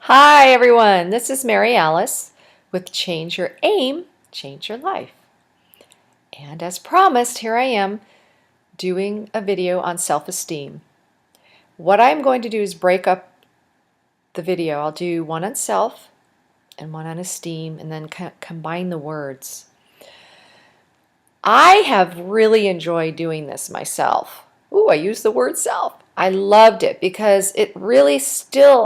Hi everyone, this is Mary Alice with Change Your Aim, Change Your Life. And as promised, here I am doing a video on self-esteem. What I'm going to do is break up the video. I'll do one on self and one on esteem and then combine the words. I have really enjoyed doing this myself. Ooh, I used the word self. I loved it because it really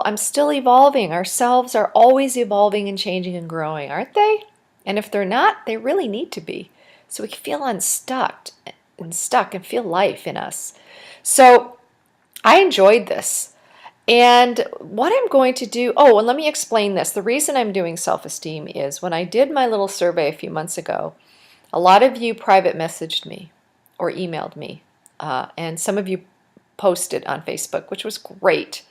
I'm still evolving. Ourselves are always evolving and changing and growing, aren't they? And if they're not, they really need to be. So we can feel unstuck and feel life in us. So I enjoyed this. And what I'm going to do, and let me explain this. The reason I'm doing self-esteem is when I did my little survey a few months ago, a lot of you private messaged me or emailed me, and some of you posted on Facebook, which was great.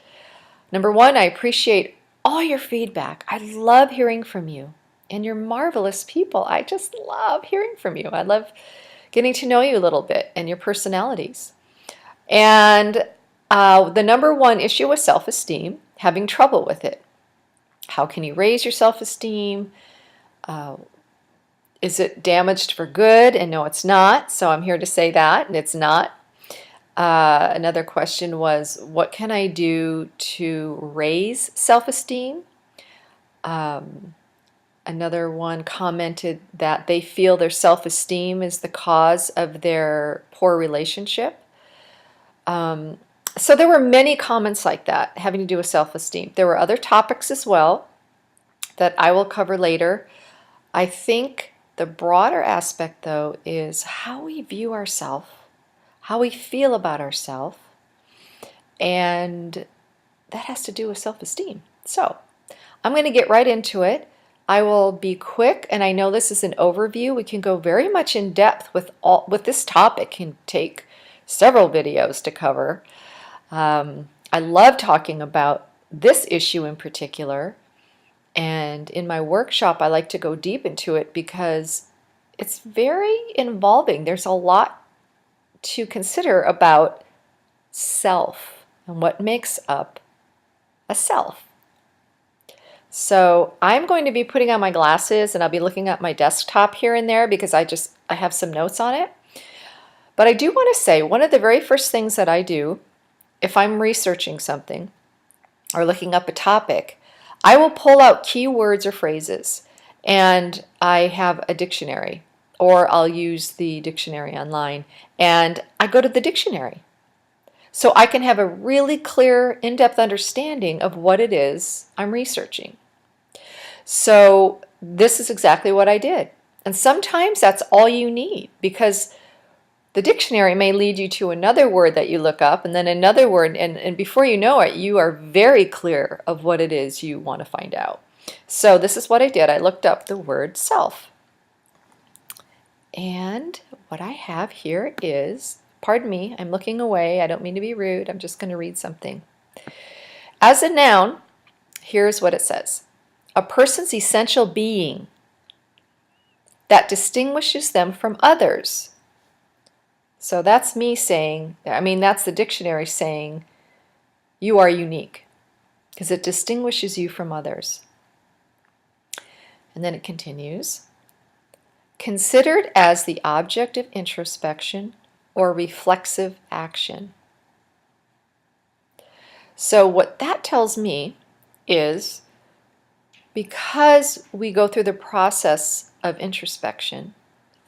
Number one, I appreciate all your feedback. I love hearing from you, and you're marvelous people. I just love hearing from you. I love getting to know you a little bit and your personalities. And the number one issue was self-esteem, having trouble with it. How can you raise your self-esteem? Is it damaged for good? And no, it's not. So I'm here to say that, and it's not. Another question was, what can I do to raise self-esteem? Another one commented that they feel their self-esteem is the cause of their poor relationship. So there were many comments like that having to do with self-esteem. There were other topics as well that I will cover later. I think the broader aspect, though, is how we view ourselves, how we feel about ourselves, and that has to do with self-esteem. So I'm going to get right into it. I will be quick, and I know this is an overview. We can go very much in depth with this topic. It can take several videos to cover. I love talking about this issue in particular, and in my workshop I like to go deep into it because it's very involving. There's a lot to consider about self and what makes up a self. So I'm going to be putting on my glasses and I'll be looking at my desktop here and there because I have some notes on it. But I do want to say one of the very first things that I do if I'm researching something or looking up a topic, I will pull out keywords or phrases, and I have a dictionary, or I'll use the dictionary online, and I go to the dictionary. So I can have a really clear, in-depth understanding of what it is I'm researching. So this is exactly what I did. And sometimes that's all you need, because the dictionary may lead you to another word that you look up and then another word, and before you know it, you are very clear of what it is you want to find out. So this is what I did. I looked up the word self. And what I have here is, pardon me, I'm looking away. I don't mean to be rude. I'm just going to read something. As a noun, here's what it says. A person's essential being that distinguishes them from others. So that's me saying, that's the dictionary saying you are unique because it distinguishes you from others. And then it continues, considered as the object of introspection or reflexive action. So what that tells me is because we go through the process of introspection,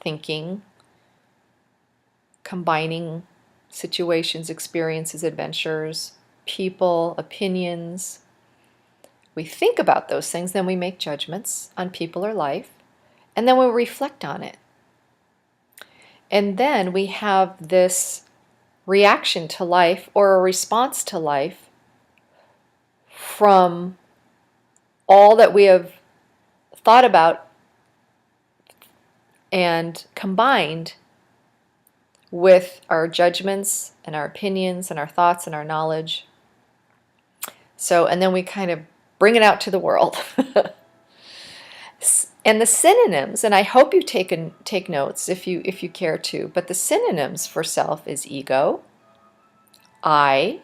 thinking, combining situations, experiences, adventures, people, opinions. We think about those things, then we make judgments on people or life, and then we reflect on it. And then we have this reaction to life or a response to life from all that we have thought about and combined with our judgments and our opinions and our thoughts and our knowledge. So, and then we kind of bring it out to the world. And the synonyms, and I hope you take notes if you care to, but the synonyms for self is ego, I,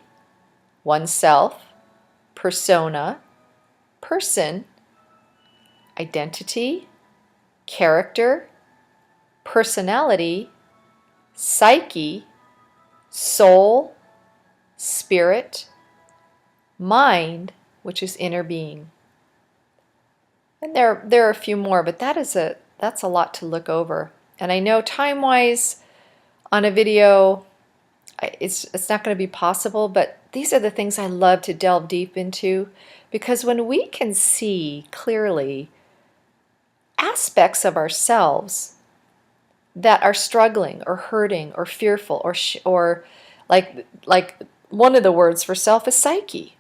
oneself, persona, person, identity, character, personality, psyche, soul, spirit, mind, which is inner being. And there are a few more, but that's a lot to look over. And I know time-wise on a video, it's not going to be possible, but these are the things I love to delve deep into, because when we can see clearly aspects of ourselves that are struggling or hurting or fearful or like one of the words for self is psyche.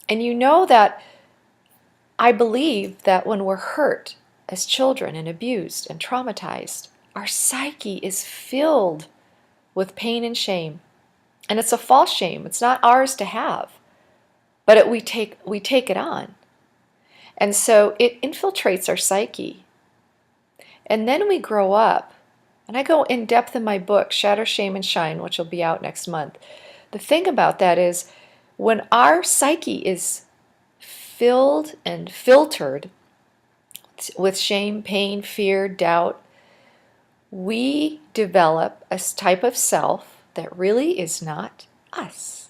And you know that I believe that when we're hurt as children and abused and traumatized, our psyche is filled with pain and shame. And it's a false shame. It's not ours to have, but we take it on. And so it infiltrates our psyche. And then we grow up, and I go in depth in my book, Shatter, Shame, and Shine, which will be out next month. The thing about that is when our psyche is filled and filtered with shame, pain, fear, doubt, we develop a type of self that really is not us.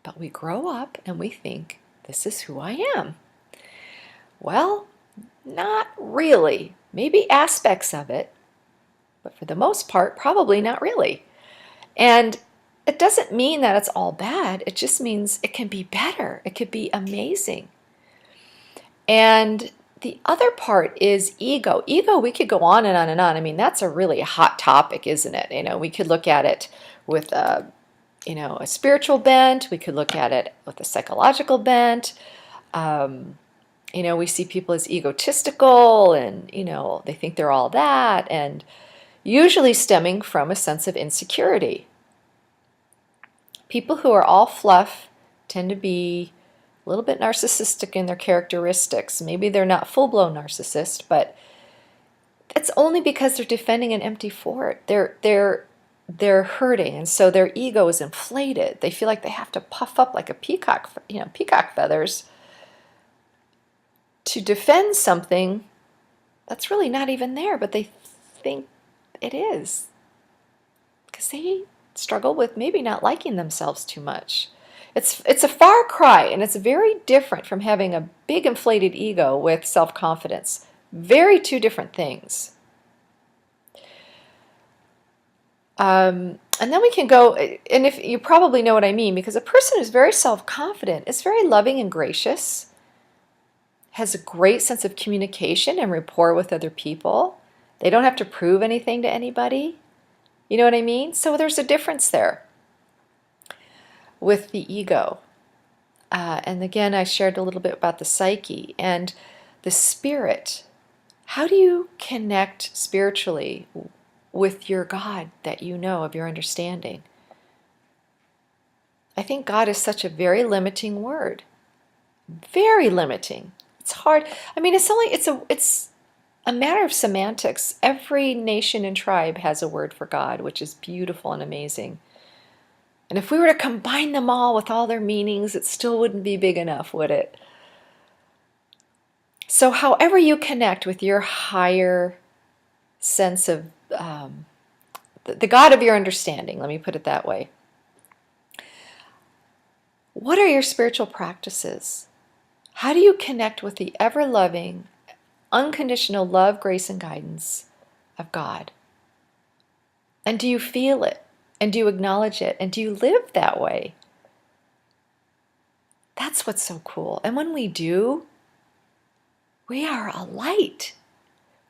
But we grow up and we think, this is who I am. Well, not really. Maybe aspects of it, but for the most part, probably not really. And it doesn't mean that it's all bad. It just means it can be better. It could be amazing. And the other part is ego. Ego, we could go on and on and on. I mean, that's a really hot topic, isn't it? You know, we could look at it with a spiritual bent. We could look at it with a psychological bent. We see people as egotistical and, they think they're all that, and usually stemming from a sense of insecurity. People who are all fluff tend to be a little bit narcissistic in their characteristics. Maybe they're not full-blown narcissist, but it's only because they're defending an empty fort. They're hurting, and so their ego is inflated. They feel like they have to puff up like a peacock feathers to defend something that's really not even there, but they think it is because they struggle with maybe not liking themselves too much. It's a far cry, and it's very different from having a big inflated ego with self-confidence. Very two different things. And then we can go, and if you probably know what I mean, because a person who's very self-confident is very loving and gracious, has a great sense of communication and rapport with other people. They don't have to prove anything to anybody. You know what I mean? So there's a difference there with the ego. And again, I shared a little bit about the psyche and the spirit. How do you connect spiritually with your God that you know of your understanding? I think God is such a very limiting word. Very limiting. It's hard. I mean, it's a matter of semantics. Every nation and tribe has a word for God, which is beautiful and amazing. And if we were to combine them all with all their meanings, it still wouldn't be big enough, would it? So however you connect with your higher sense of the God of your understanding, let me put it that way. What are your spiritual practices? How do you connect with the ever-loving, unconditional love, grace, and guidance of God? And do you feel it? And do you acknowledge it? And do you live that way? That's what's so cool. And when we do, we are a light.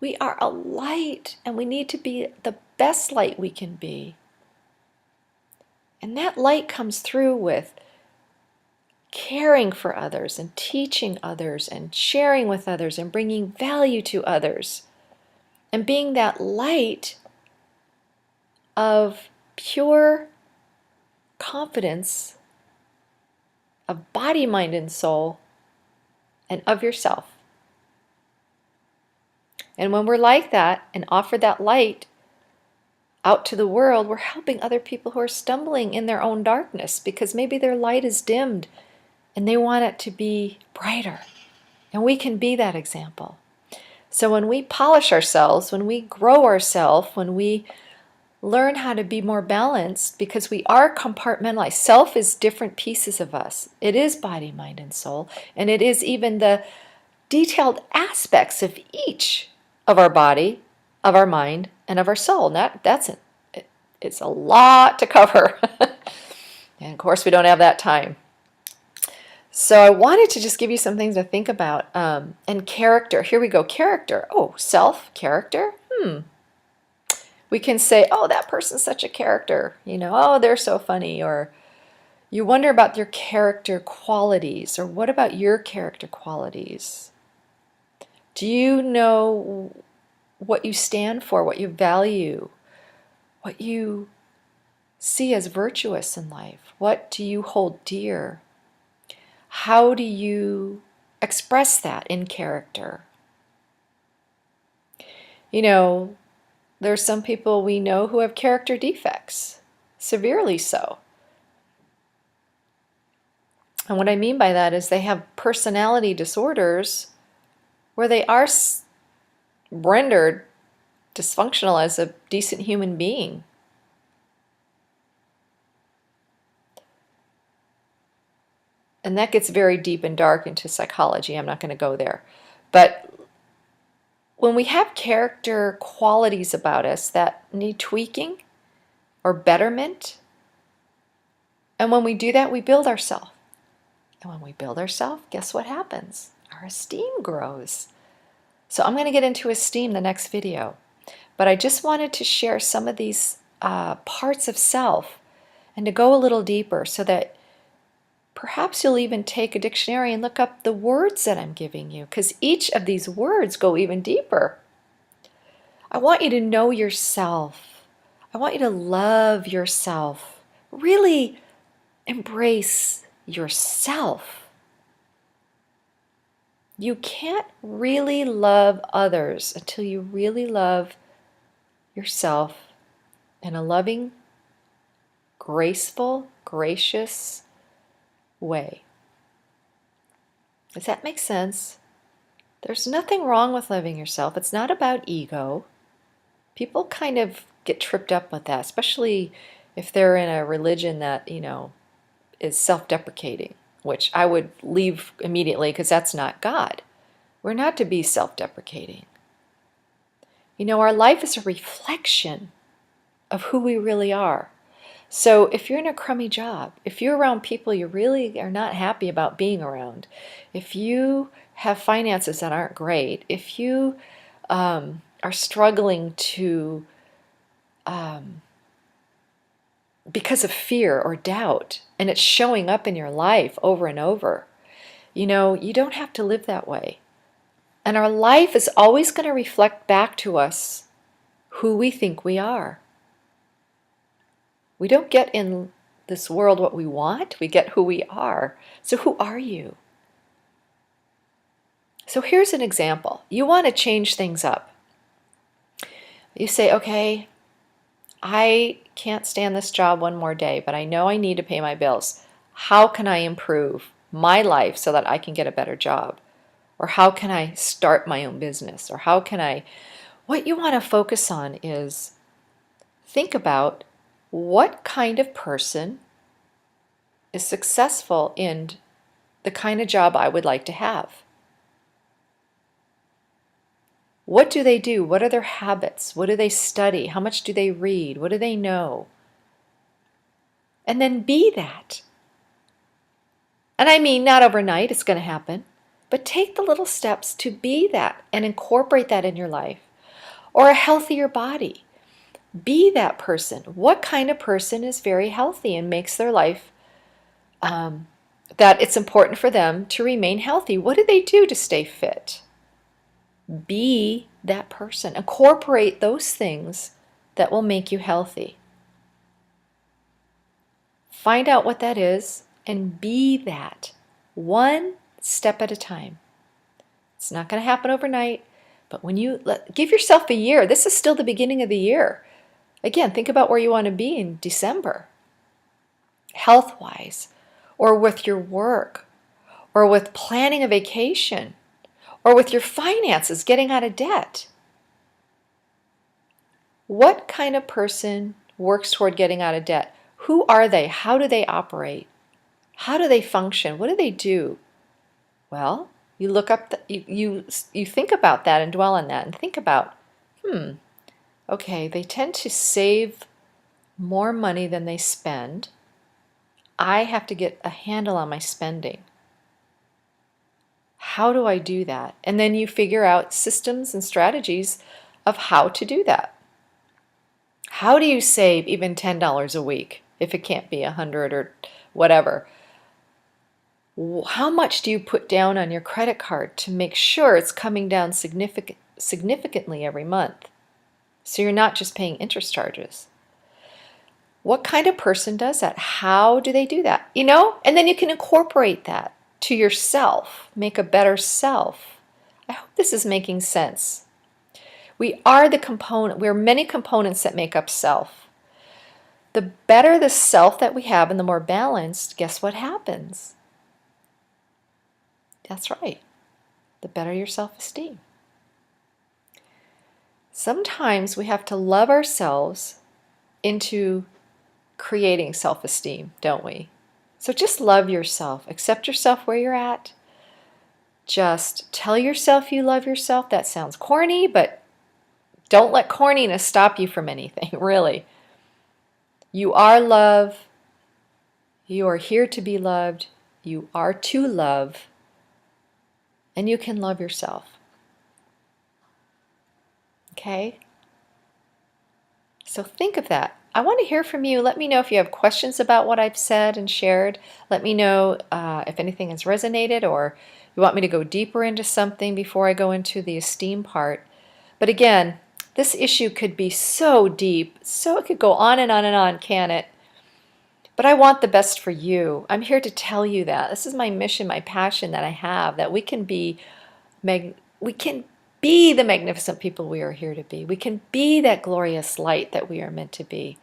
We are a light, and we need to be the best light we can be. And that light comes through with caring for others and teaching others and sharing with others and bringing value to others and being that light of pure confidence of body, mind, and soul, and of yourself. And when we're like that and offer that light out to the world, we're helping other people who are stumbling in their own darkness because maybe their light is dimmed and they want it to be brighter. And we can be that example. So when we polish ourselves, when we grow ourselves, when we learn how to be more balanced, because we are compartmentalized. Self is different pieces of us. It is body, mind, and soul. And it is even the detailed aspects of each of our body, of our mind, and of our soul. It's a lot to cover. And of course, we don't have that time. So I wanted to just give you some things to think about. And character. Here we go. Character. Oh, self, character. We can say, oh, that person's such a character. Oh, they're so funny. Or you wonder about their character qualities. Or what about your character qualities? Do you know what you stand for, what you value, what you see as virtuous in life? What do you hold dear? How do you express that in character? There's some people we know who have character defects, severely so. And what I mean by that is they have personality disorders where they are rendered dysfunctional as a decent human being. And that gets very deep and dark into psychology. I'm not going to go there. But when we have character qualities about us that need tweaking or betterment, and when we do that, we build ourselves. And when we build ourselves, guess what happens? Our esteem grows. So I'm going to get into esteem the next video. But I just wanted to share some of these parts of self and to go a little deeper so that perhaps you'll even take a dictionary and look up the words that I'm giving you, because each of these words go even deeper. I want you to know yourself. I want you to love yourself. Really embrace yourself. You can't really love others until you really love yourself in a loving, graceful, gracious way. Does that make sense? There's nothing wrong with loving yourself. It's not about ego. People kind of get tripped up with that, especially if they're in a religion that, is self-deprecating, which I would leave immediately because that's not God. We're not to be self-deprecating. Our life is a reflection of who we really are. So if you're in a crummy job, if you're around people you really are not happy about being around, if you have finances that aren't great, if you are struggling to, because of fear or doubt, and it's showing up in your life over and over, you don't have to live that way. And our life is always going to reflect back to us who we think we are. We don't get in this world what we want, we get who we are. So who are you? So here's an example. You want to change things up. You say, okay, I can't stand this job one more day, but I know I need to pay my bills. How can I improve my life so that I can get a better job? Or how can I start my own business? Or what you want to focus on is think about what kind of person is successful in the kind of job I would like to have. What do they do? What are their habits? What do they study? How much do they read? What do they know? And then be that. And I mean, not overnight, it's going to happen. But take the little steps to be that and incorporate that in your life. Or a healthier body. Be that person. What kind of person is very healthy and makes their life that it's important for them to remain healthy? What do they do to stay fit? Be that person. Incorporate those things that will make you healthy. Find out what that is and be that. One step at a time. It's not going to happen overnight, but when you give yourself a year, this is still the beginning of the year. Again, think about where you want to be in December, health-wise, or with your work, or with planning a vacation, or with your finances, getting out of debt. What kind of person works toward getting out of debt? Who are they? How do they operate? How do they function? What do they do? Well, you look up, you think about that and dwell on that and think about, okay, they tend to save more money than they spend. I have to get a handle on my spending. How do I do that? And then you figure out systems and strategies of how to do that. How do you save even $10 a week if it can't be 100 or whatever? How much do you put down on your credit card to make sure it's coming down significantly every month, so you're not just paying interest charges? What kind of person does that? How do they do that? And then you can incorporate that to yourself, make a better self. I hope this is making sense. We are many components that make up self. The better the self that we have and the more balanced, guess what happens? That's right. The better your self-esteem. Sometimes we have to love ourselves into creating self-esteem, don't we? So just love yourself. Accept yourself where you're at. Just tell yourself you love yourself. That sounds corny, but don't let corniness stop you from anything, really. You are love. You are here to be loved. You are to love. And you can love yourself. Okay? So think of that. I want to hear from you. Let me know if you have questions about what I've said and shared. Let me know if anything has resonated, or you want me to go deeper into something before I go into the esteem part. But again, this issue could be so deep, so it could go on and on and on, can it? But I want the best for you. I'm here to tell you that. This is my mission, my passion that I have, that we can be the magnificent people we are here to be. We can be that glorious light that we are meant to be.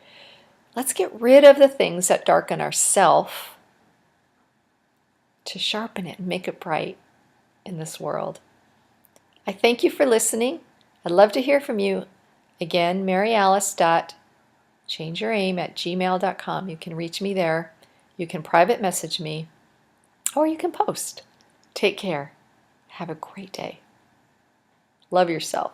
Let's get rid of the things that darken our self to sharpen it and make it bright in this world. I thank you for listening. I'd love to hear from you. Again, maryalice.changeyouraim@gmail.com. You can reach me there. You can private message me, or you can post. Take care. Have a great day. Love yourself.